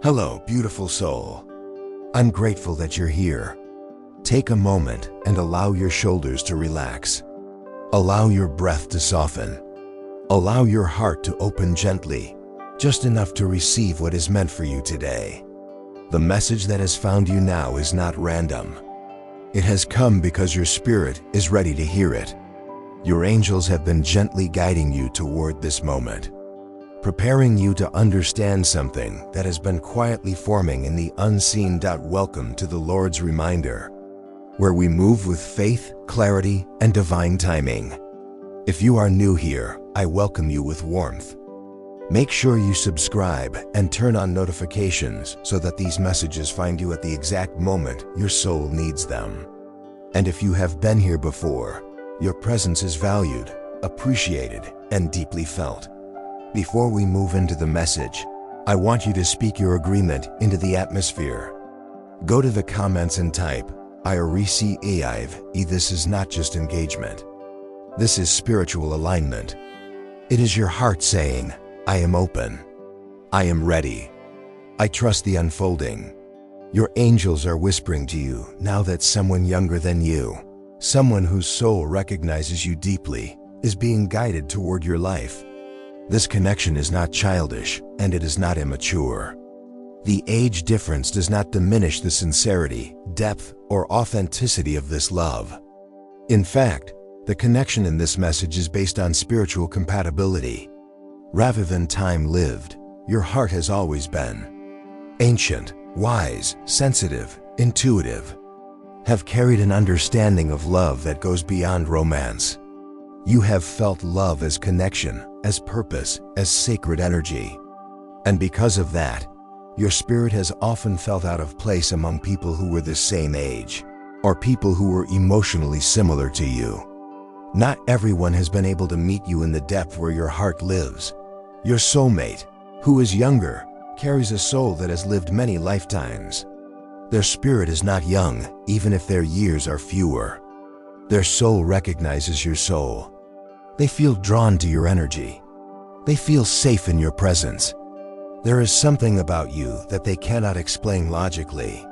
Hello, beautiful soul. I'm grateful that you're here. Take a moment and allow your shoulders to relax. Allow your breath to soften. Allow your heart to open gently, just enough to receive what is meant for you today. The message that has found you now is not random. It has come because your spirit is ready to hear it. Your angels have been gently guiding you toward this moment, preparing you to understand something that has been quietly forming in the unseen. Welcome to the Lord's Reminder, where we move with faith, clarity, and divine timing. If you are new here, I welcome you with warmth. Make sure you subscribe and turn on notifications so that these messages find you at the exact moment your soul needs them. And if you have been here before, your presence is valued, appreciated, and deeply felt. Before we move into the message, I want you to speak your agreement into the atmosphere. Go to the comments and type, I receive. This is not just engagement. This is spiritual alignment. It is your heart saying, I am open. I am ready. I trust the unfolding. Your angels are whispering to you now that someone younger than you, someone whose soul recognizes you deeply, is being guided toward your life. This connection is not childish, and it is not immature. The age difference does not diminish the sincerity, depth, or authenticity of this love. In fact, the connection in this message is based on spiritual compatibility. Rather than time lived, your heart has always been ancient, wise, sensitive, intuitive, have carried an understanding of love that goes beyond romance. You have felt love as connection, as purpose, as sacred energy. And because of that, your spirit has often felt out of place among people who were the same age, or people who were emotionally similar to you. Not everyone has been able to meet you in the depth where your heart lives. Your soulmate, who is younger, carries a soul that has lived many lifetimes. Their spirit is not young, even if their years are fewer. Their soul recognizes your soul. They feel drawn to your energy. They feel safe in your presence. There is something about you that they cannot explain logically,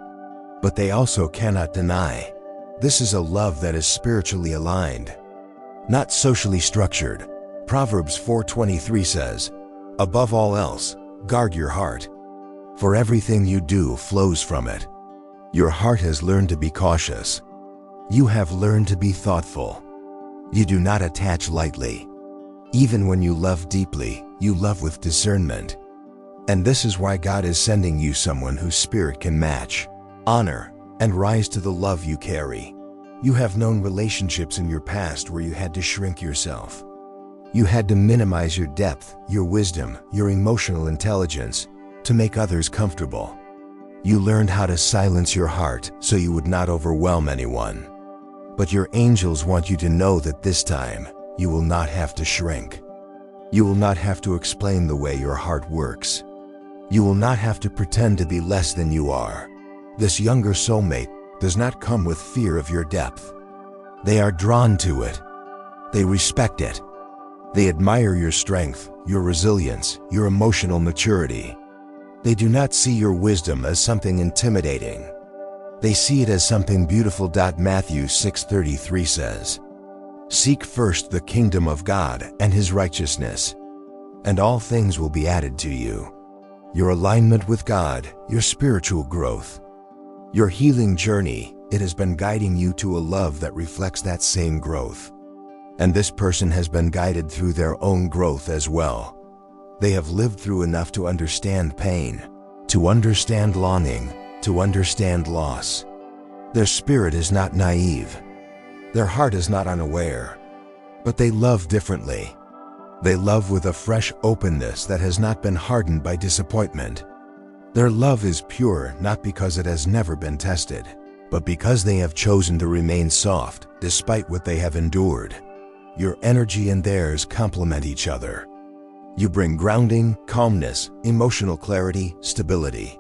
but they also cannot deny. This is a love that is spiritually aligned, not socially structured. Proverbs 4:23 says, above all else, guard your heart, for everything you do flows from it. Your heart has learned to be cautious. You have learned to be thoughtful. You do not attach lightly. Even when you love deeply, you love with discernment. And this is why God is sending you someone whose spirit can match, honor, and rise to the love you carry. You have known relationships in your past where you had to shrink yourself. You had to minimize your depth, your wisdom, your emotional intelligence to make others comfortable. You learned how to silence your heart so you would not overwhelm anyone. But your angels want you to know that this time, you will not have to shrink. You will not have to explain the way your heart works. You will not have to pretend to be less than you are. This younger soulmate does not come with fear of your depth. They are drawn to it. They respect it. They admire your strength, your resilience, your emotional maturity. They do not see your wisdom as something intimidating. They see it as something beautiful. Matthew 6:33 says, seek first the kingdom of God and His righteousness, and all things will be added to you. Your alignment with God, your spiritual growth, your healing journey, it has been guiding you to a love that reflects that same growth. And this person has been guided through their own growth as well. They have lived through enough to understand pain, to understand longing, to understand loss. Their spirit is not naive. Their heart is not unaware. But they love differently. They love with a fresh openness that has not been hardened by disappointment. Their love is pure not because it has never been tested, but because they have chosen to remain soft despite what they have endured. Your energy and theirs complement each other. You bring grounding, calmness, emotional clarity, stability.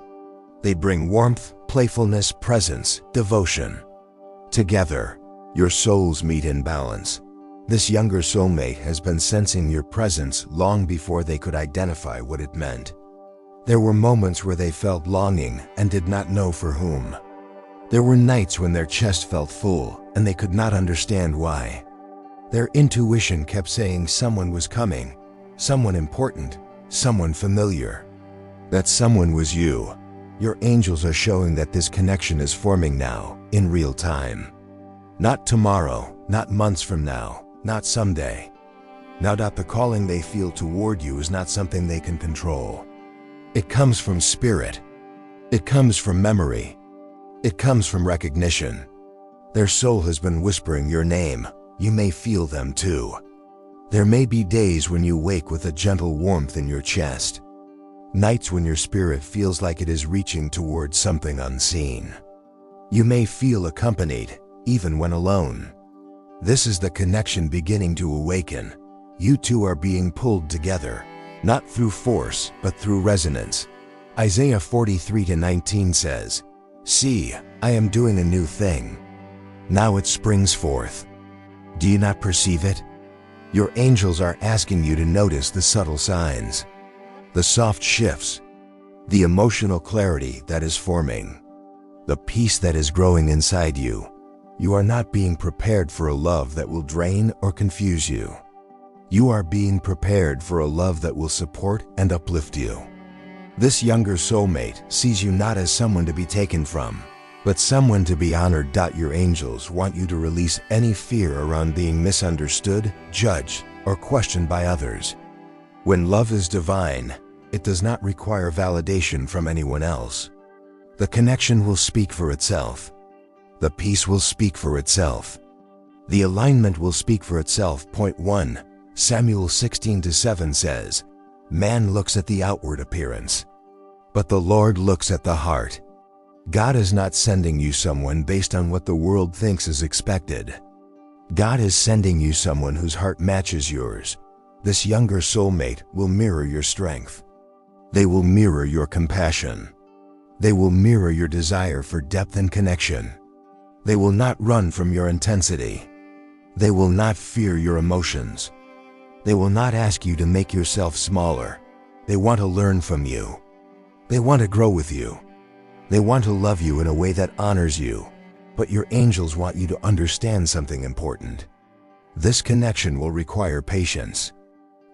They bring warmth, playfulness, presence, devotion. Together, your souls meet in balance. This younger soulmate has been sensing your presence long before they could identify what it meant. There were moments where they felt longing and did not know for whom. There were nights when their chest felt full and they could not understand why. Their intuition kept saying someone was coming, someone important, someone familiar. That someone was you. Your angels are showing that this connection is forming now, in real time. Not tomorrow, not months from now, not someday. Now that the calling they feel toward you is not something they can control. It comes from spirit. It comes from memory. It comes from recognition. Their soul has been whispering your name. You may feel them too. There may be days when you wake with a gentle warmth in your chest. Nights when your spirit feels like it is reaching towards something unseen. You may feel accompanied, even when alone. This is the connection beginning to awaken. You two are being pulled together, not through force, but through resonance. Isaiah 43:19 says, "See, I am doing a new thing. Now it springs forth. Do you not perceive it?" Your angels are asking you to notice the subtle signs, the soft shifts, the emotional clarity that is forming, the peace that is growing inside you. You are not being prepared for a love that will drain or confuse you. You are being prepared for a love that will support and uplift you. This younger soulmate sees you not as someone to be taken from, but someone to be honored. Your angels want you to release any fear around being misunderstood, judged, or questioned by others. When love is divine, it does not require validation from anyone else. The connection will speak for itself. The peace will speak for itself. The alignment will speak for itself. Point 1. Samuel 16:7 says, "Man looks at the outward appearance, but the Lord looks at the heart." God is not sending you someone based on what the world thinks is expected. God is sending you someone whose heart matches yours. This younger soulmate will mirror your strength. They will mirror your compassion. They will mirror your desire for depth and connection. They will not run from your intensity. They will not fear your emotions. They will not ask you to make yourself smaller. They want to learn from you. They want to grow with you. They want to love you in a way that honors you. But your angels want you to understand something important. This connection will require patience.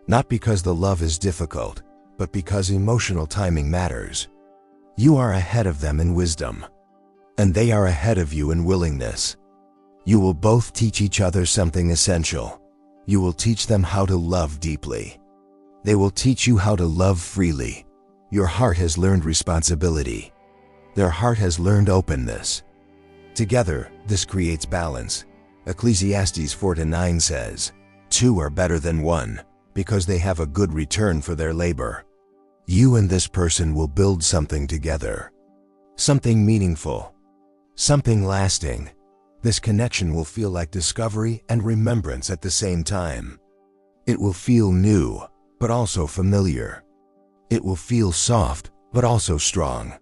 Not because the love is difficult, but because emotional timing matters. You are ahead of them in wisdom, and they are ahead of you in willingness. You will both teach each other something essential. You will teach them how to love deeply. They will teach you how to love freely. Your heart has learned responsibility. Their heart has learned openness. Together, this creates balance. Ecclesiastes 4:9 says, "Two are better than one, because they have a good return for their labor." You and this person will build something together. Something meaningful. Something lasting. This connection will feel like discovery and remembrance at the same time. It will feel new, but also familiar. It will feel soft, but also strong.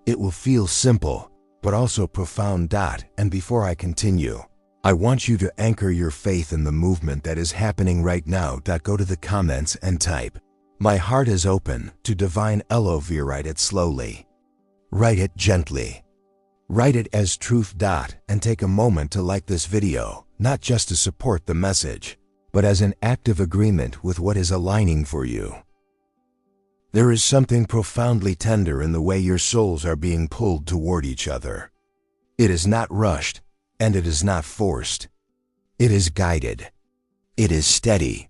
It will feel simple, but also profound. And before I continue, I want you to anchor your faith in the movement that is happening right now. Go to the comments and type, "My heart is open to divine love." Write it slowly. Write it gently. Write it as truth. And take a moment to like this video, not just to support the message, but as an active agreement with what is aligning for you. There is something profoundly tender in the way your souls are being pulled toward each other. It is not rushed, and it is not forced. It is guided. It is steady.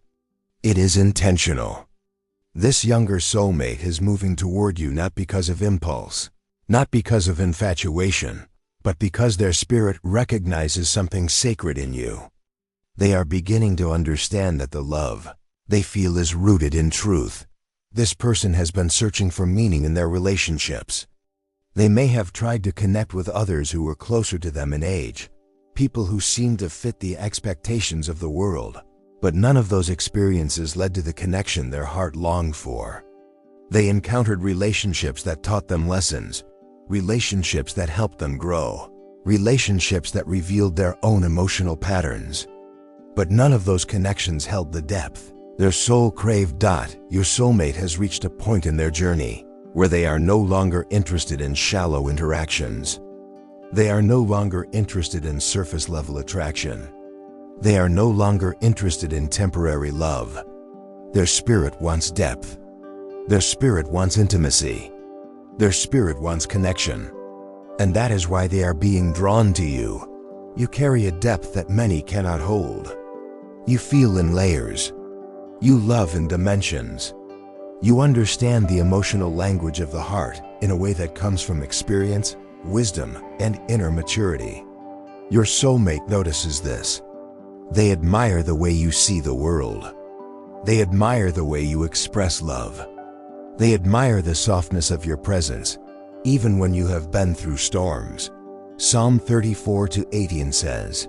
It is intentional. This younger soulmate is moving toward you not because of impulse, not because of infatuation, but because their spirit recognizes something sacred in you. They are beginning to understand that the love they feel is rooted in truth. This person has been searching for meaning in their relationships. They may have tried to connect with others who were closer to them in age, people who seemed to fit the expectations of the world, but none of those experiences led to the connection their heart longed for. They encountered relationships that taught them lessons, relationships that helped them grow, relationships that revealed their own emotional patterns. But none of those connections held the depth their soul craved. Your soulmate has reached a point in their journey where they are no longer interested in shallow interactions. They are no longer interested in surface-level attraction. They are no longer interested in temporary love. Their spirit wants depth. Their spirit wants intimacy. Their spirit wants connection. And that is why they are being drawn to you. You carry a depth that many cannot hold. You feel in layers. You love in dimensions. You understand the emotional language of the heart in a way that comes from experience, wisdom, and inner maturity. Your soulmate notices this. They admire the way you see the world. They admire the way you express love. They admire the softness of your presence, even when you have been through storms. Psalm 34:18 says,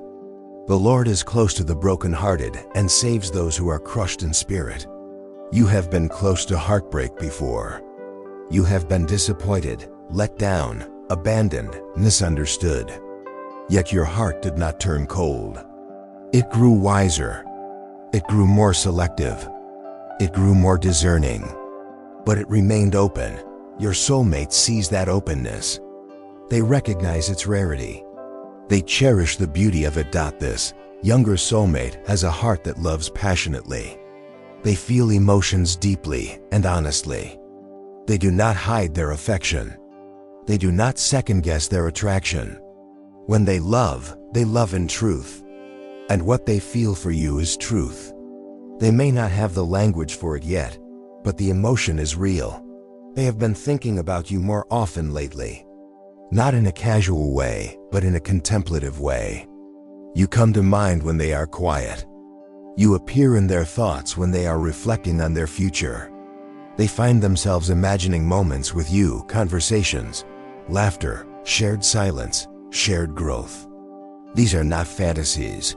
"The Lord is close to the brokenhearted and saves those who are crushed in spirit." You have been close to heartbreak before. You have been disappointed, let down, abandoned, misunderstood. Yet your heart did not turn cold. It grew wiser. It grew more selective. It grew more discerning. But it remained open. Your soulmate sees that openness. They recognize its rarity. They cherish the beauty of it. This younger soulmate has a heart that loves passionately. They feel emotions deeply and honestly. They do not hide their affection. They do not second-guess their attraction. When they love in truth. And what they feel for you is truth. They may not have the language for it yet, but the emotion is real. They have been thinking about you more often lately. Not in a casual way, but in a contemplative way. You come to mind when they are quiet. You appear in their thoughts when they are reflecting on their future. They find themselves imagining moments with you, conversations, laughter, shared silence, shared growth. These are not fantasies.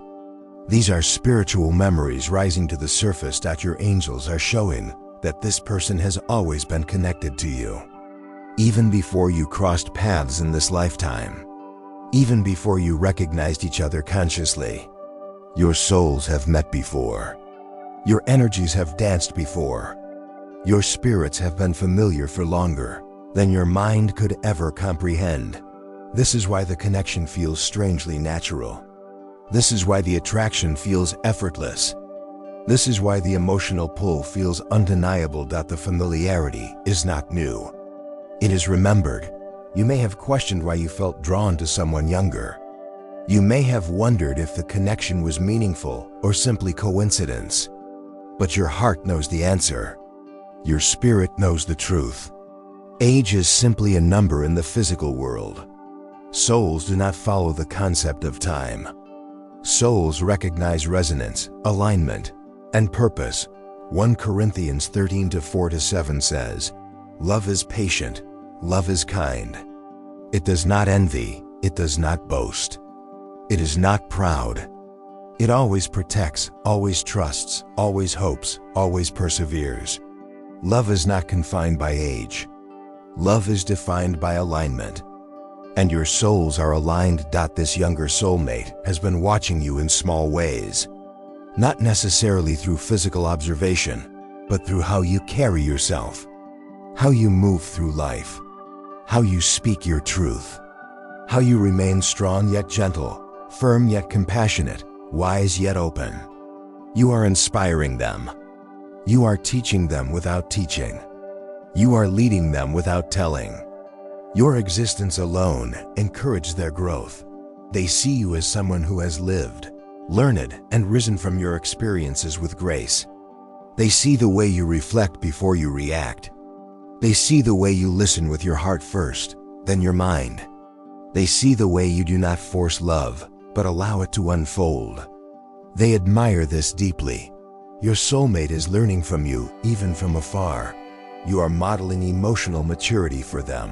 These are spiritual memories rising to the surface. Your angels are showing that this person has always been connected to you. Even before you crossed paths in this lifetime. Even before you recognized each other consciously. Your souls have met before. Your energies have danced before. Your spirits have been familiar for longer than your mind could ever comprehend. This is why the connection feels strangely natural. This is why the attraction feels effortless. This is why the emotional pull feels undeniable. The familiarity is not new. It is remembered. You may have questioned why you felt drawn to someone younger. You may have wondered if the connection was meaningful or simply coincidence. But your heart knows the answer. Your spirit knows the truth. Age is simply a number in the physical world. Souls do not follow the concept of time. Souls recognize resonance, alignment, and purpose. 1 Corinthians 13:4-7 says, "Love is patient, love is kind. It does not envy, it does not boast. It is not proud. It always protects, always trusts, always hopes, always perseveres." Love is not confined by age. Love is defined by alignment. And your souls are aligned. This younger soulmate has been watching you in small ways. Not necessarily through physical observation, but through how you carry yourself. How you move through life. How you speak your truth. How you remain strong yet gentle, firm yet compassionate, wise yet open. You are inspiring them. You are teaching them without teaching. You are leading them without telling. Your existence alone encourages their growth. They see you as someone who has lived, learned, and risen from your experiences with grace. They see the way you reflect before you react. They see the way you listen with your heart first, then your mind. They see the way you do not force love, but allow it to unfold. They admire this deeply. Your soulmate is learning from you, even from afar. You are modeling emotional maturity for them.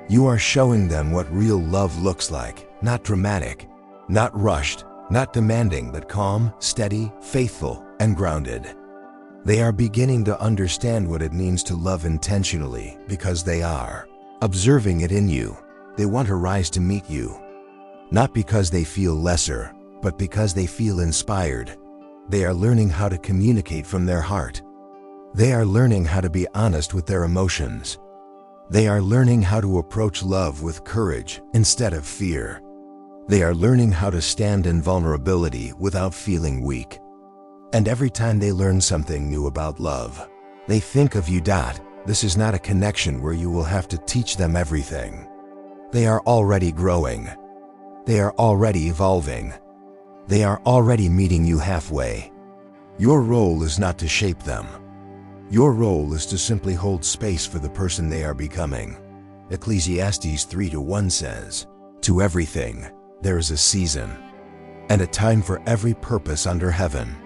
You are showing them what real love looks like, not dramatic, not rushed, not demanding, but calm, steady, faithful, and grounded. They are beginning to understand what it means to love intentionally because they are observing it in you. They want to rise to meet you, not because they feel lesser, but because they feel inspired. They are learning how to communicate from their heart. They are learning how to be honest with their emotions. They are learning how to approach love with courage instead of fear. They are learning how to stand in vulnerability without feeling weak. And every time they learn something new about love, they think of you. This is not a connection where you will have to teach them everything. They are already growing. They are already evolving. They are already meeting you halfway. Your role is not to shape them. Your role is to simply hold space for the person they are becoming. Ecclesiastes 3:1 says, "To everything, there is a season, and a time for every purpose under heaven."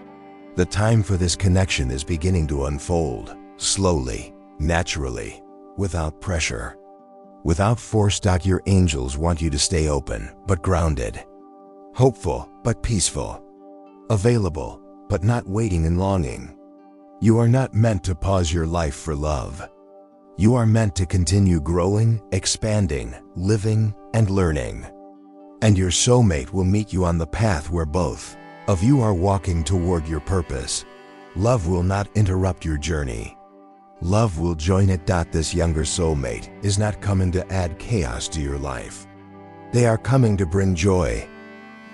The time for this connection is beginning to unfold, slowly, naturally, without pressure, without force. Your angels want you to stay open, but grounded, hopeful, but peaceful, available, but not waiting and longing. You are not meant to pause your life for love. You are meant to continue growing, expanding, living, and learning. And your soulmate will meet you on the path where both of you are walking toward your purpose. Love will not interrupt your journey. Love will join it. This younger soulmate is not coming to add chaos to your life. They are coming to bring joy.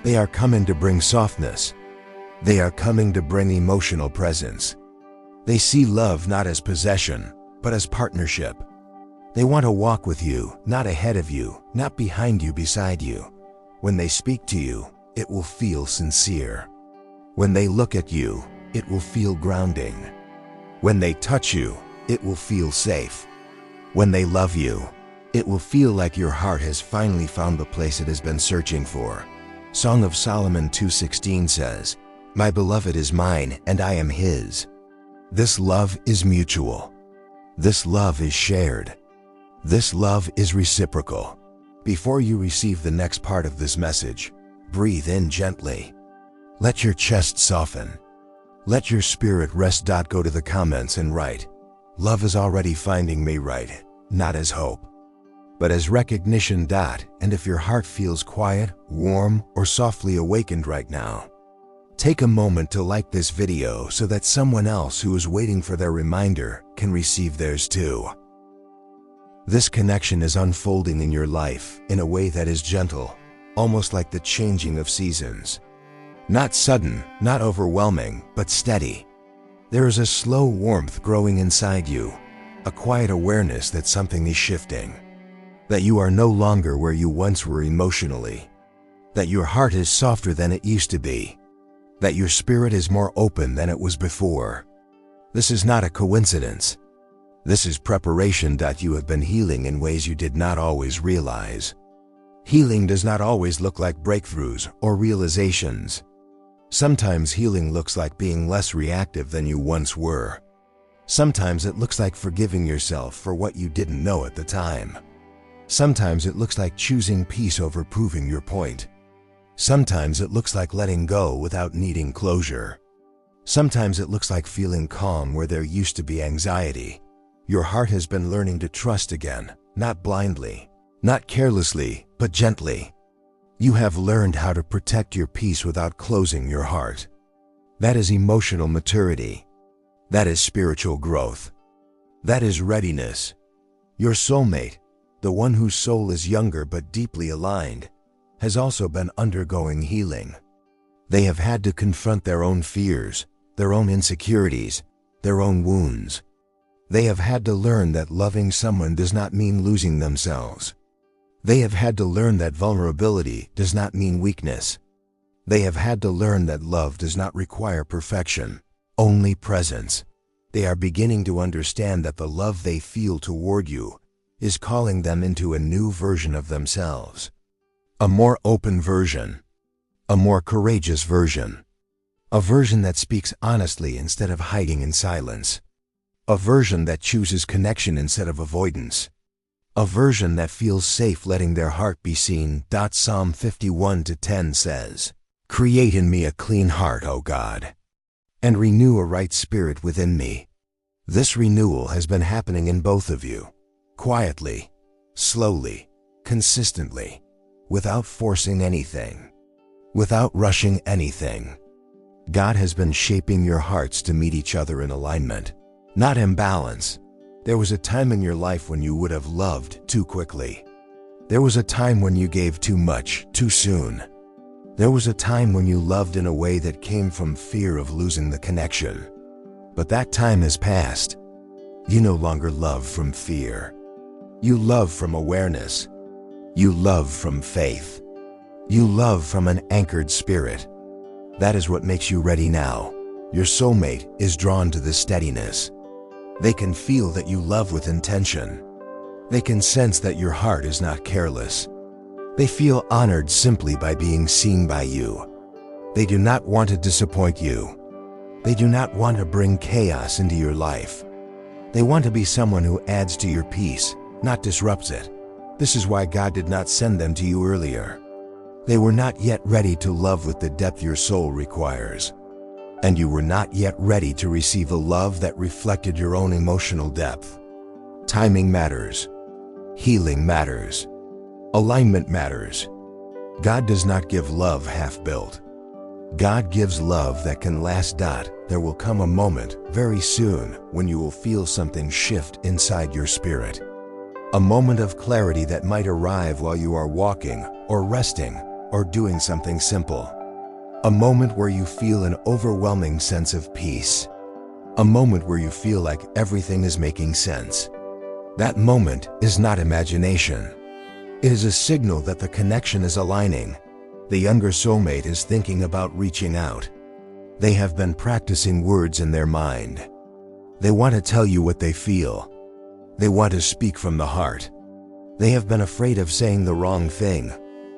They are coming to bring softness. They are coming to bring emotional presence. They see love not as possession, but as partnership. They want to walk with you, not ahead of you, not behind you, beside you. When they speak to you, it will feel sincere. When they look at you, it will feel grounding. When they touch you, it will feel safe. When they love you, it will feel like your heart has finally found the place it has been searching for. Song of Solomon 2:16 says, "My beloved is mine, and I am his." This love is mutual. This love is shared. This love is reciprocal. Before you receive the next part of this message, breathe in gently. Let your chest soften. Let your spirit rest. Go to the comments and write, "Love is already finding me," right? Not as hope, but as recognition. And if your heart feels quiet, warm, or softly awakened right now, take a moment to like this video so that someone else who is waiting for their reminder can receive theirs too. This connection is unfolding in your life in a way that is gentle, almost like the changing of seasons. Not sudden, not overwhelming, but steady. There is a slow warmth growing inside you, a quiet awareness that something is shifting, that you are no longer where you once were emotionally, that your heart is softer than it used to be, that your spirit is more open than it was before. This is not a coincidence. This is preparation. You have been healing in ways you did not always realize. Healing does not always look like breakthroughs or realizations. Sometimes healing looks like being less reactive than you once were. Sometimes it looks like forgiving yourself for what you didn't know at the time. Sometimes it looks like choosing peace over proving your point. Sometimes it looks like letting go without needing closure. Sometimes it looks like feeling calm where there used to be anxiety. Your heart has been learning to trust again, not blindly, not carelessly, but gently. You have learned how to protect your peace without closing your heart. That is emotional maturity. That is spiritual growth. That is readiness. Your soulmate, the one whose soul is younger but deeply aligned, has also been undergoing healing. They have had to confront their own fears, their own insecurities, their own wounds. They have had to learn that loving someone does not mean losing themselves. They have had to learn that vulnerability does not mean weakness. They have had to learn that love does not require perfection, only presence. They are beginning to understand that the love they feel toward you is calling them into a new version of themselves. A more open version, a more courageous version, a version that speaks honestly instead of hiding in silence, a version that chooses connection instead of avoidance, a version that feels safe letting their heart be seen. Psalm 51:10 says, "Create in me a clean heart, O God, and renew a right spirit within me." This renewal has been happening in both of you, quietly, slowly, consistently, without forcing anything, without rushing anything. God has been shaping your hearts to meet each other in alignment, not imbalance. There was a time in your life when you would have loved too quickly. There was a time when you gave too much too soon. There was a time when you loved in a way that came from fear of losing the connection. But that time has passed. You no longer love from fear. You love from awareness. You love from faith. You love from an anchored spirit. That is what makes you ready now. Your soulmate is drawn to this steadiness. They can feel that you love with intention. They can sense that your heart is not careless. They feel honored simply by being seen by you. They do not want to disappoint you. They do not want to bring chaos into your life. They want to be someone who adds to your peace, not disrupts it. This is why God did not send them to you earlier. They were not yet ready to love with the depth your soul requires. And you were not yet ready to receive a love that reflected your own emotional depth. Timing matters. Healing matters. Alignment matters. God does not give love half-built. God gives love that can last. There will come a moment very soon when you will feel something shift inside your spirit. A moment of clarity that might arrive while you are walking or resting or doing something simple. A moment where you feel an overwhelming sense of peace. A moment where you feel like everything is making sense. That moment is not imagination. It is a signal that the connection is aligning. The younger soulmate is thinking about reaching out. They have been practicing words in their mind. They want to tell you what they feel. They want to speak from the heart. They have been afraid of saying the wrong thing,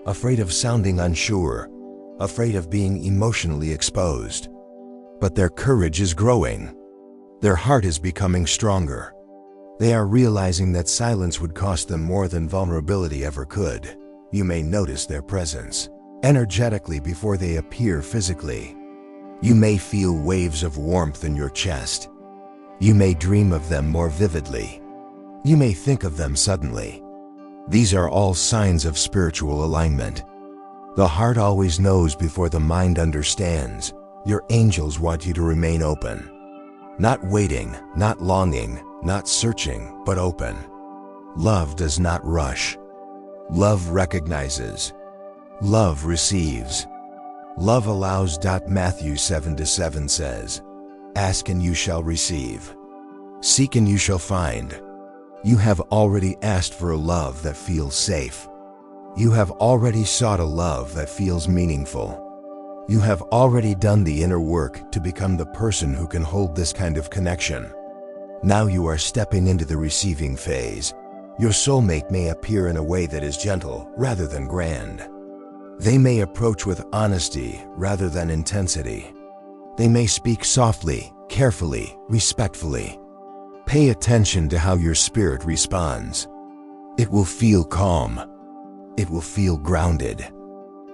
afraid of sounding unsure, afraid of being emotionally exposed. But their courage is growing. Their heart is becoming stronger. They are realizing that silence would cost them more than vulnerability ever could. You may notice their presence energetically before they appear physically. You may feel waves of warmth in your chest. You may dream of them more vividly. You may think of them suddenly. These are all signs of spiritual alignment. The heart always knows before the mind understands. Your angels want you to remain open. Not waiting, not longing, not searching, but open. Love does not rush. Love recognizes. Love receives. Love allows. Matthew 7:7 says, "Ask and you shall receive. Seek and you shall find." You have already asked for a love that feels safe. You have already sought a love that feels meaningful. You have already done the inner work to become the person who can hold this kind of connection. Now you are stepping into the receiving phase. Your soulmate may appear in a way that is gentle rather than grand. They may approach with honesty rather than intensity. They may speak softly, carefully, respectfully. Pay attention to how your spirit responds. It will feel calm. It will feel grounded.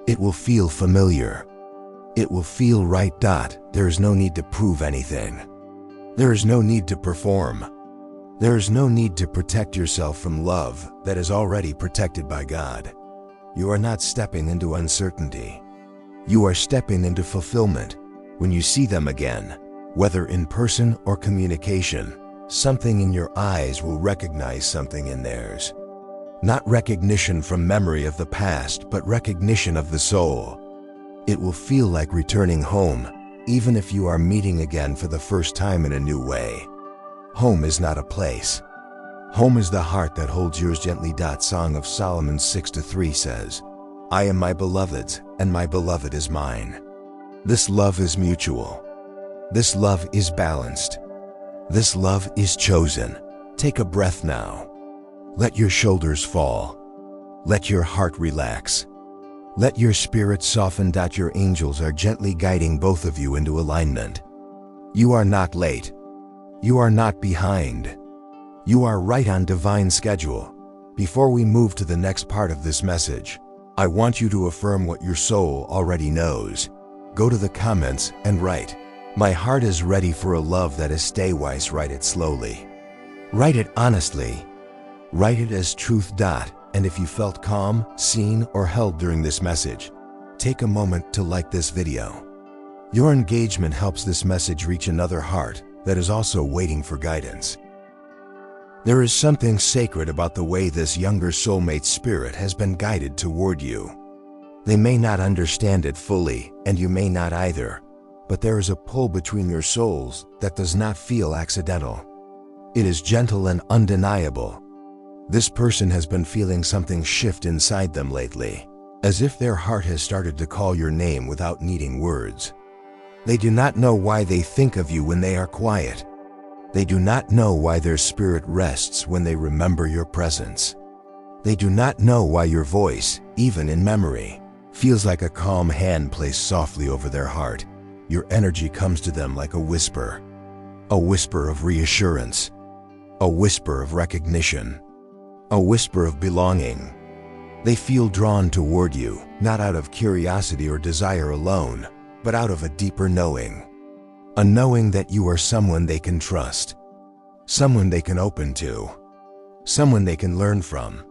It will feel familiar. It will feel right. There is no need to prove anything. There is no need to perform. There is no need to protect yourself from love that is already protected by God. You are not stepping into uncertainty. You are stepping into fulfillment. When you see them again, whether in person or communication, something in your eyes will recognize something in theirs. Not recognition from memory of the past, but recognition of the soul. It will feel like returning home, even if you are meeting again for the first time in a new way. Home is not a place. Home is the heart that holds yours gently. Song of Solomon 6:3 says, "I am my beloved's, and my beloved is mine." This love is mutual. This love is balanced. This love is chosen. Take a breath now. Let your shoulders fall. Let your heart relax. Let your spirit soften. Your angels are gently guiding both of you into alignment. You are not late. You are not behind. You are right on divine schedule. Before we move to the next part of this message, I want you to affirm what your soul already knows. Go to the comments and write, "My heart is ready for a love that is stay wise." Write it slowly. Write it honestly. Write it as truth. And if you felt calm, seen, or held during this message, take a moment to like this video. Your engagement helps this message reach another heart that is also waiting for guidance. There is something sacred about the way this younger soulmate spirit has been guided toward you. They may not understand it fully, and you may not either, but there is a pull between your souls that does not feel accidental. It is gentle and undeniable. This person has been feeling something shift inside them lately, as if their heart has started to call your name without needing words. They do not know why they think of you when they are quiet. They do not know why their spirit rests when they remember your presence. They do not know why your voice, even in memory, feels like a calm hand placed softly over their heart. Your energy comes to them like a whisper of reassurance, a whisper of recognition, a whisper of belonging. They feel drawn toward you, not out of curiosity or desire alone, but out of a deeper knowing. A knowing that you are someone they can trust, someone they can open to, someone they can learn from,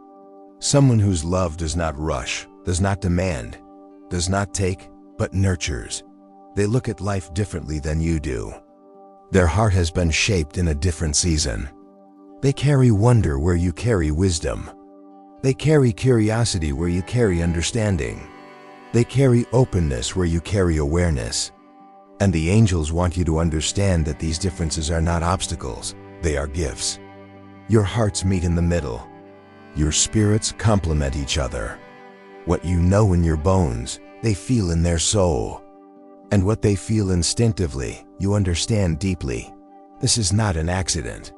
someone whose love does not rush, does not demand, does not take, but nurtures. They look at life differently than you do. Their heart has been shaped in a different season. They carry wonder where you carry wisdom. They carry curiosity where you carry understanding. They carry openness where you carry awareness. And the angels want you to understand that these differences are not obstacles, they are gifts. Your hearts meet in the middle. Your spirits complement each other. What you know in your bones, they feel in their soul. And what they feel instinctively, you understand deeply. This is not an accident.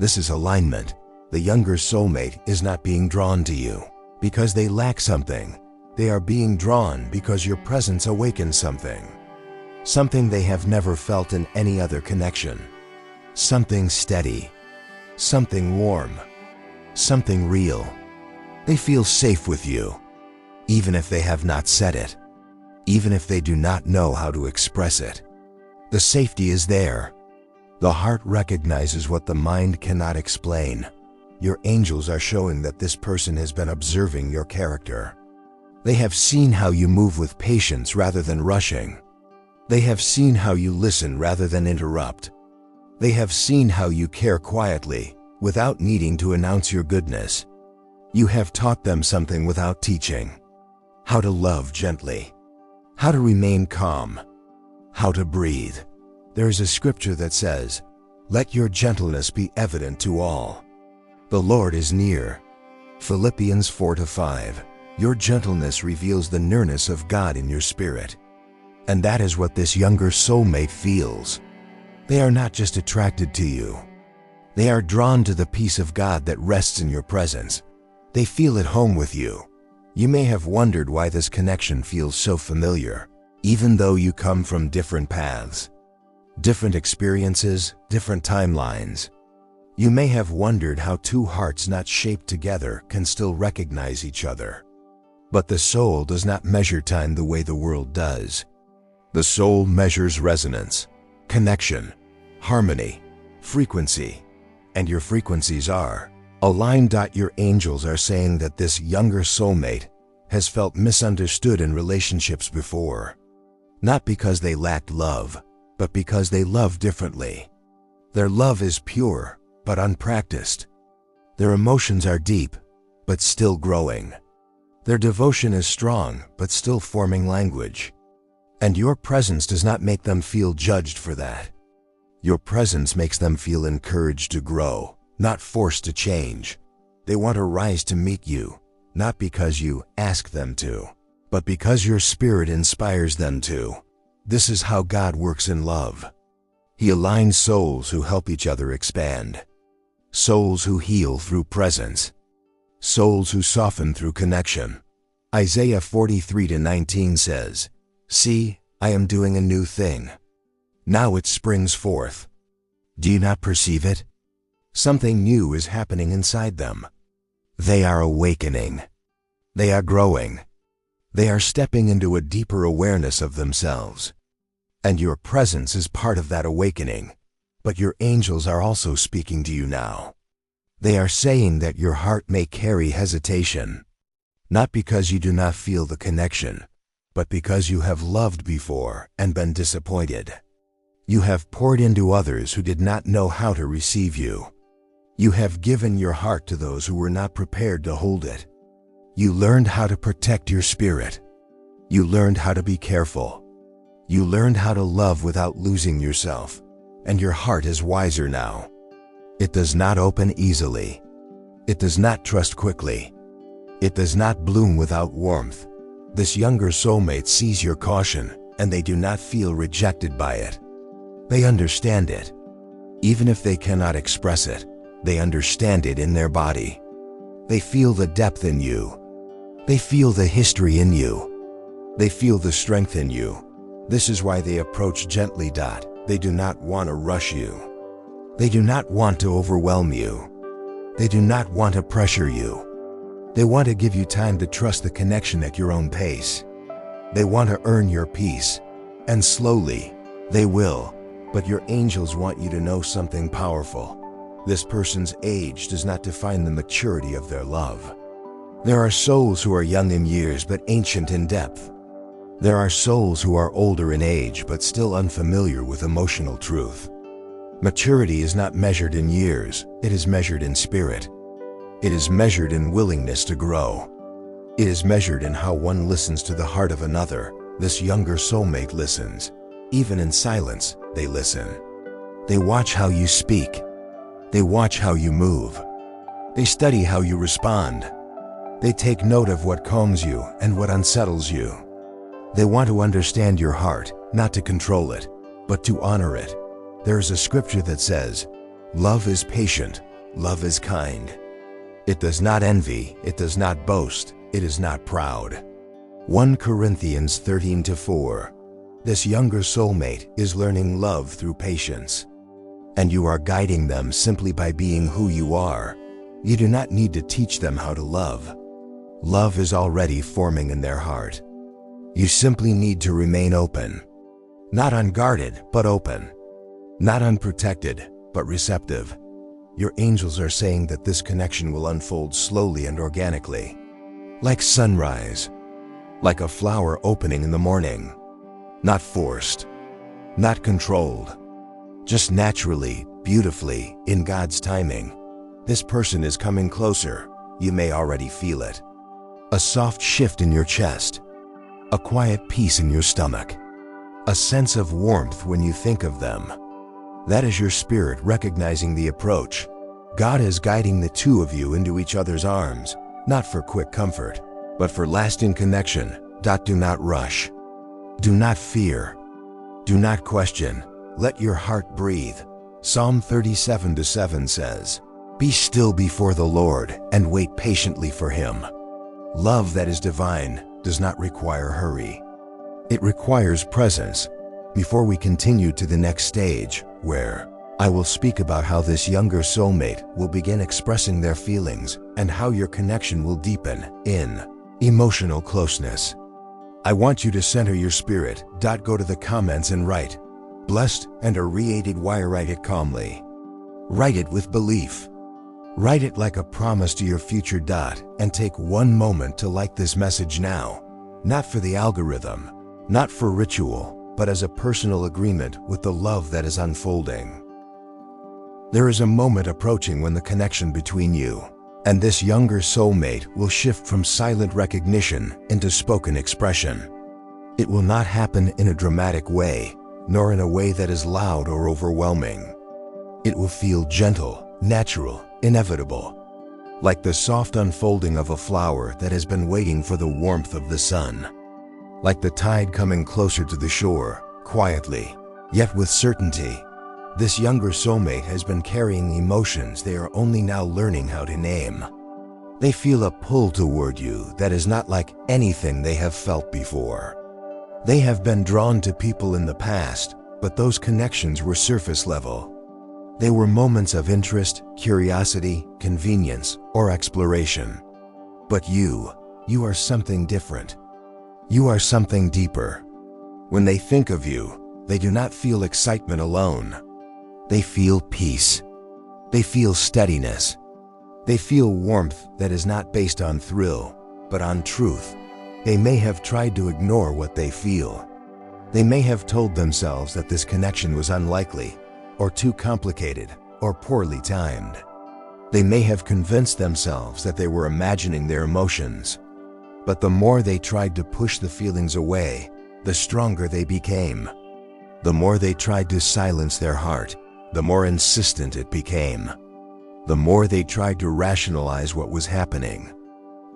This is alignment. The younger soulmate is not being drawn to you because they lack something. They are being drawn because your presence awakens something. Something they have never felt in any other connection. Something steady. Something warm. Something real. They feel safe with you, even if they have not said it, even if they do not know how to express it. The safety is there. The heart recognizes what the mind cannot explain. Your angels are showing that this person has been observing your character. They have seen how you move with patience rather than rushing. They have seen how you listen rather than interrupt. They have seen how you care quietly, without needing to announce your goodness. You have taught them something without teaching. How to love gently. How to remain calm. How to breathe. There is a scripture that says, "Let your gentleness be evident to all. The Lord is near." Philippians 4-5. Your gentleness reveals the nearness of God in your spirit. And that is what this younger soulmate feels. They are not just attracted to you. They are drawn to the peace of God that rests in your presence. They feel at home with you. You may have wondered why this connection feels so familiar, even though you come from different paths, different experiences, different timelines. You may have wondered how two hearts not shaped together can still recognize each other. But the soul does not measure time the way the world does. The soul measures resonance, connection, harmony, frequency, and your frequencies are aligned. Your angels are saying that this younger soulmate has felt misunderstood in relationships before, not because they lacked love, but because they love differently. Their love is pure, but unpracticed. Their emotions are deep, but still growing. Their devotion is strong, but still forming language. And your presence does not make them feel judged for that. Your presence makes them feel encouraged to grow, not forced to change. They want to rise to meet you, not because you ask them to, but because your spirit inspires them to. This is how God works in love. He aligns souls who help each other expand. Souls who heal through presence. Souls who soften through connection. Isaiah 43:19 says, "See, I am doing a new thing. Now it springs forth. Do you not perceive it?" Something new is happening inside them. They are awakening. They are growing. They are stepping into a deeper awareness of themselves. And your presence is part of that awakening. But your angels are also speaking to you now. They are saying that your heart may carry hesitation, not because you do not feel the connection, but because you have loved before and been disappointed. You have poured into others who did not know how to receive you. You have given your heart to those who were not prepared to hold it. You learned how to protect your spirit. You learned how to be careful. You learned how to love without losing yourself, and your heart is wiser now. It does not open easily. It does not trust quickly. It does not bloom without warmth. This younger soulmate sees your caution, and they do not feel rejected by it. They understand it. Even if they cannot express it, they understand it in their body. They feel the depth in you. They feel the history in you. They feel the strength in you. This is why they approach gently. They do not want to rush you. They do not want to overwhelm you. They do not want to pressure you. They want to give you time to trust the connection at your own pace. They want to earn your peace, and slowly, they will. But your angels want you to know something powerful. This person's age does not define the maturity of their love. There are souls who are young in years but ancient in depth. There are souls who are older in age but still unfamiliar with emotional truth. Maturity is not measured in years, it is measured in spirit. It is measured in willingness to grow. It is measured in how one listens to the heart of another. This younger soulmate listens. Even in silence, they listen. They watch how you speak. They watch how you move. They study how you respond. They take note of what calms you and what unsettles you. They want to understand your heart, not to control it, but to honor it. There is a scripture that says, "Love is patient, love is kind. It does not envy, it does not boast, it is not proud." 1 Corinthians 13:4. This younger soulmate is learning love through patience. And you are guiding them simply by being who you are. You do not need to teach them how to love. Love is already forming in their heart. You simply need to remain open. Not unguarded, but open. Not unprotected, but receptive. Your angels are saying that this connection will unfold slowly and organically. Like sunrise. Like a flower opening in the morning. Not forced. Not controlled. Just naturally, beautifully, in God's timing. This person is coming closer. You may already feel it. A soft shift in your chest. A quiet peace in your stomach. A sense of warmth when you think of them. That is your spirit recognizing the approach. God is guiding the two of you into each other's arms, not for quick comfort, but for lasting connection. Do not rush. Do not fear. Do not question. Let your heart breathe. Psalm 37:7 says, "Be still before the Lord and wait patiently for Him." Love that is divine does not require hurry. It requires presence. Before we continue to the next stage, where I will speak about how this younger soulmate will begin expressing their feelings and how your connection will deepen in emotional closeness. I want you to center your spirit. Go to the comments and write, "Blessed and irradiated." Why? Write it calmly. Write it with belief. Write it like a promise to your future. And take one moment to like this message now. Not for the algorithm, not for ritual, but as a personal agreement with the love that is unfolding. There is a moment approaching when the connection between you and this younger soulmate will shift from silent recognition into spoken expression. It will not happen in a dramatic way, nor in a way that is loud or overwhelming. It will feel gentle, natural, inevitable, like the soft unfolding of a flower that has been waiting for the warmth of the sun. Like the tide coming closer to the shore, quietly, yet with certainty. This younger soulmate has been carrying emotions they are only now learning how to name. They feel a pull toward you that is not like anything they have felt before. They have been drawn to people in the past, but those connections were surface level. They were moments of interest, curiosity, convenience, or exploration. But you are something different. You are something deeper. When they think of you, they do not feel excitement alone. They feel peace. They feel steadiness. They feel warmth that is not based on thrill, but on truth. They may have tried to ignore what they feel. They may have told themselves that this connection was unlikely, or too complicated, or poorly timed. They may have convinced themselves that they were imagining their emotions, but the more they tried to push the feelings away, the stronger they became. The more they tried to silence their heart, the more insistent it became. The more they tried to rationalize what was happening,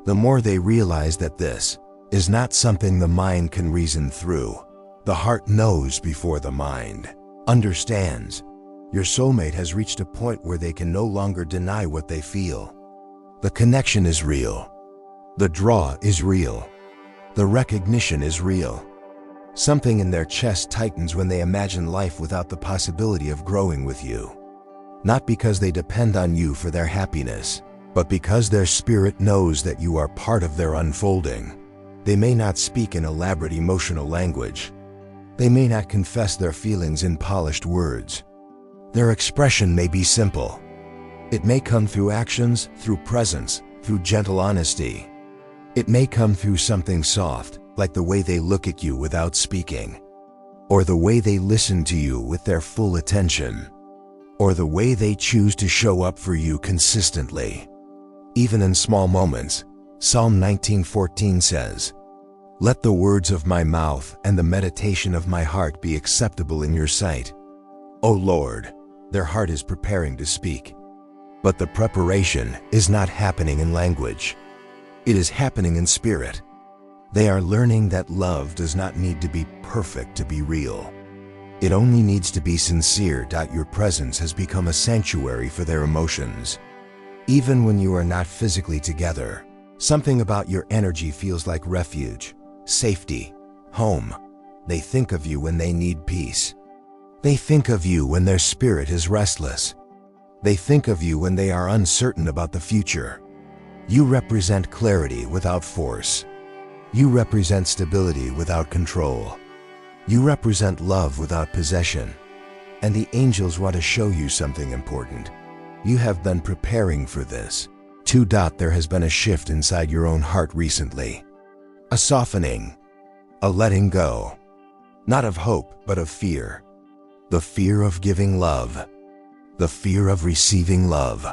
the more they realized that this is not something the mind can reason through. The heart knows before the mind understands. Your soulmate has reached a point where they can no longer deny what they feel. The connection is real. The draw is real. The recognition is real. Something in their chest tightens when they imagine life without the possibility of growing with you. Not because they depend on you for their happiness, but because their spirit knows that you are part of their unfolding. They may not speak in elaborate emotional language. They may not confess their feelings in polished words. Their expression may be simple. It may come through actions, through presence, through gentle honesty. It may come through something soft, like the way they look at you without speaking, or the way they listen to you with their full attention, or the way they choose to show up for you consistently. Even in small moments, Psalm 19:14 says, "Let the words of my mouth and the meditation of my heart be acceptable in your sight." O Lord, their heart is preparing to speak. But the preparation is not happening in language. It is happening in spirit. They are learning that love does not need to be perfect to be real. It only needs to be sincere. Your presence has become a sanctuary for their emotions. Even when you are not physically together, something about your energy feels like refuge, safety, home. They think of you when they need peace. They think of you when their spirit is restless. They think of you when they are uncertain about the future. You represent clarity without force. You represent stability without control. You represent love without possession. And the angels want to show you something important. You have been preparing for this. There has been a shift inside your own heart recently. A softening. A letting go. Not of hope, but of fear. The fear of giving love. The fear of receiving love.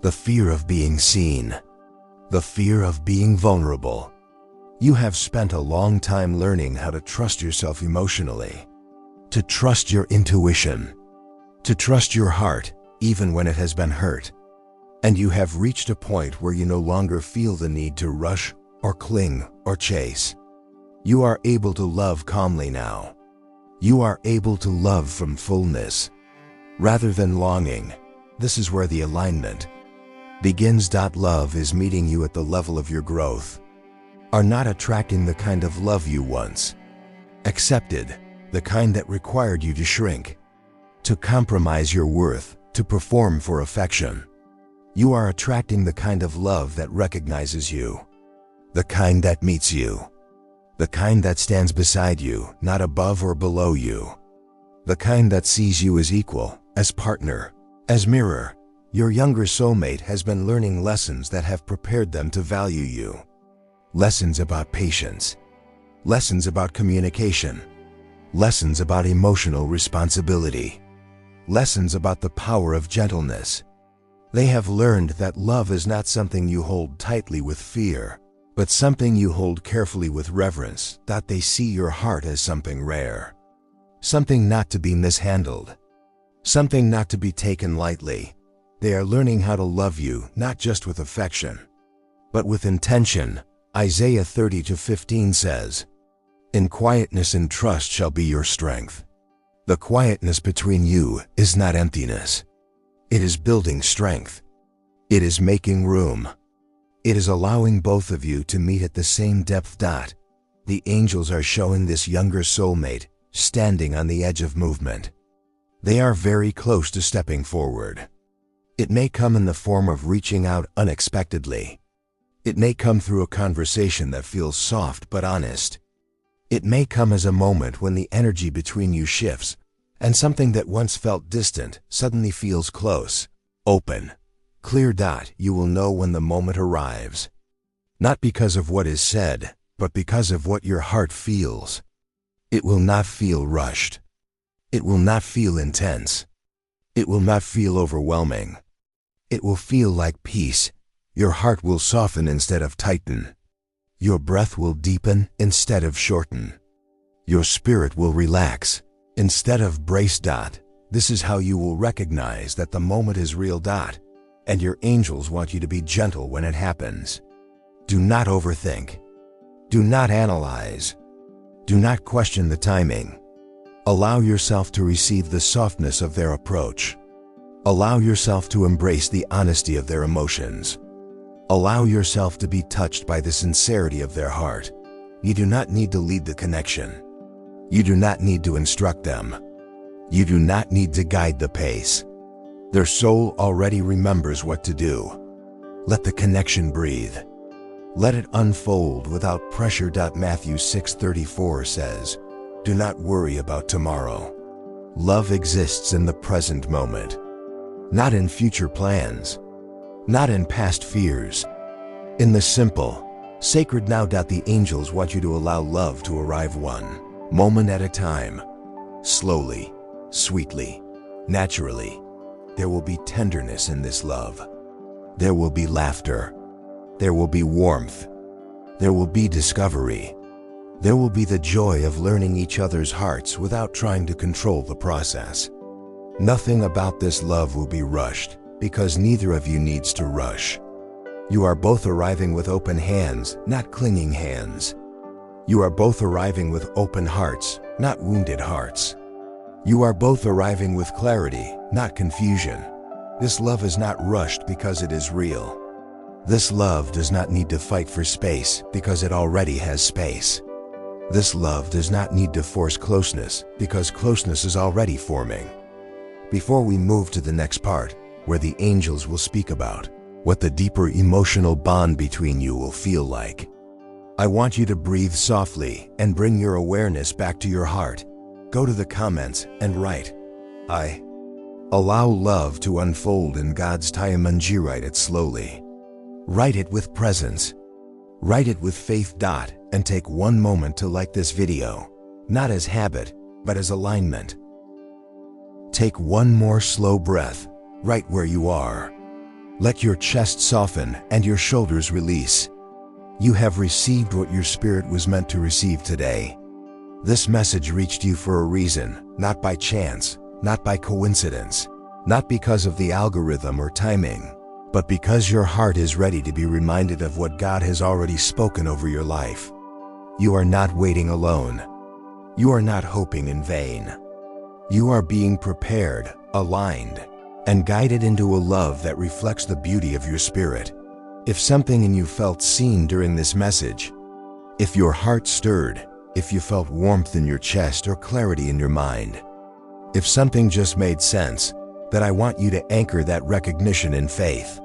The fear of being seen. The fear of being vulnerable. You have spent a long time learning how to trust yourself emotionally, to trust your intuition, to trust your heart even when it has been hurt. And you have reached a point where you no longer feel the need to rush or cling or chase. You are able to love calmly now. You are able to love from fullness, rather than longing. This is where the alignment begins. Love is meeting you at the level of your growth. Are not attracting the kind of love you once accepted, the kind that required you to shrink, to compromise your worth, to perform for affection. You are attracting the kind of love that recognizes you, the kind that meets you, the kind that stands beside you, not above or below you, the kind that sees you as equal, as partner, as mirror. Your younger soulmate has been learning lessons that have prepared them to value you. Lessons about patience, lessons about communication, lessons about emotional responsibility, lessons about the power of gentleness. They have learned that love is not something you hold tightly with fear, but something you hold carefully with reverence. They see your heart as something rare, something not to be mishandled, something not to be taken lightly. They are learning how to love you not just with affection, but with intention. Isaiah 30:15 says, "In quietness and trust shall be your strength." The quietness between you is not emptiness. It is building strength. It is making room. It is allowing both of you to meet at the same depth. The angels are showing this younger soulmate standing on the edge of movement. They are very close to stepping forward. It may come in the form of reaching out unexpectedly. It may come through a conversation that feels soft but honest. It may come as a moment when the energy between you shifts, and something that once felt distant suddenly feels close, open, clear. You will know when the moment arrives. Not because of what is said, but because of what your heart feels. It will not feel rushed. It will not feel intense. It will not feel overwhelming. It will feel like peace. Your heart will soften instead of tighten. Your breath will deepen instead of shorten. Your spirit will relax instead of brace. This is how you will recognize that the moment is real. And your angels want you to be gentle when it happens. Do not overthink. Do not analyze. Do not question the timing. Allow yourself to receive the softness of their approach. Allow yourself to embrace the honesty of their emotions. Allow yourself to be touched by the sincerity of their heart. You do not need to lead the connection. You do not need to instruct them. You do not need to guide the pace. Their soul already remembers what to do. Let the connection breathe. Let it unfold without pressure. Matthew 6:34 says, "Do not worry about tomorrow." Love exists in the present moment, not in future plans, not in past fears. In the simple, sacred now. The angels want you to allow love to arrive one moment at a time, slowly, sweetly, naturally. There will be tenderness in this love. There will be laughter. There will be warmth. There will be discovery. There will be the joy of learning each other's hearts without trying to control the process. Nothing about this love will be rushed, because neither of you needs to rush. You are both arriving with open hands, not clinging hands. You are both arriving with open hearts, not wounded hearts. You are both arriving with clarity, not confusion. This love is not rushed because it is real. This love does not need to fight for space because it already has space. This love does not need to force closeness because closeness is already forming. Before we move to the next part, where the angels will speak about what the deeper emotional bond between you will feel like, I want you to breathe softly and bring your awareness back to your heart. Go to the comments and write, "I allow love to unfold in God's time." Write it slowly. Write it with presence. Write it with faith. And take one moment to like this video, not as habit, but as alignment. Take one more slow breath, right where you are. Let your chest soften and your shoulders release. You have received what your spirit was meant to receive today. This message reached you for a reason, not by chance, not by coincidence, not because of the algorithm or timing, but because your heart is ready to be reminded of what God has already spoken over your life. You are not waiting alone. You are not hoping in vain. You are being prepared, aligned, and guided into a love that reflects the beauty of your spirit. If something in you felt seen during this message, if your heart stirred, if you felt warmth in your chest or clarity in your mind, if something just made sense, then I want you to anchor that recognition in faith.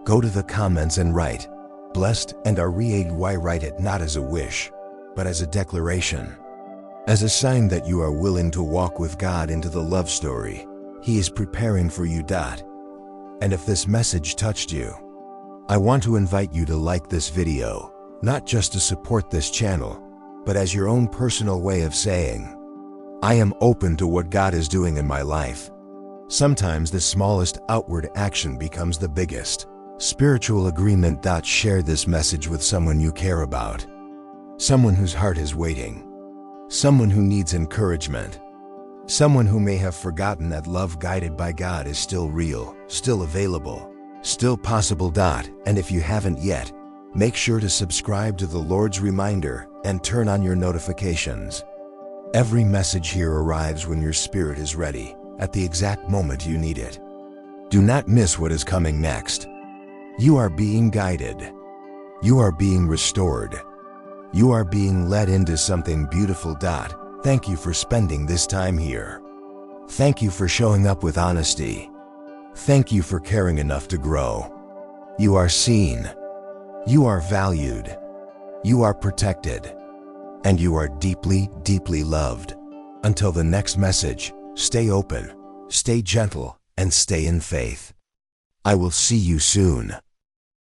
Go to the comments and write, "Blessed and are read." Why write it not as a wish, but as a declaration, as a sign that you are willing to walk with God into the love story He is preparing for you. And if this message touched you, I want to invite you to like this video, not just to support this channel, but as your own personal way of saying, "I am open to what God is doing in my life." Sometimes the smallest outward action becomes the biggest spiritual agreement. Share this message with someone you care about, someone whose heart is waiting, someone who needs encouragement, someone who may have forgotten that love guided by God is still real, still available, still possible. And if you haven't yet, make sure to subscribe to the Lord's Reminder and turn on your notifications. Every message here arrives when your spirit is ready, at the exact moment you need it. Do not miss what is coming next. You are being guided. You are being restored. You are being led into something beautiful. Thank you for spending this time here. Thank you for showing up with honesty. Thank you for caring enough to grow. You are seen. You are valued. You are protected. And you are deeply, deeply loved. Until the next message, stay open, stay gentle, and stay in faith. I will see you soon.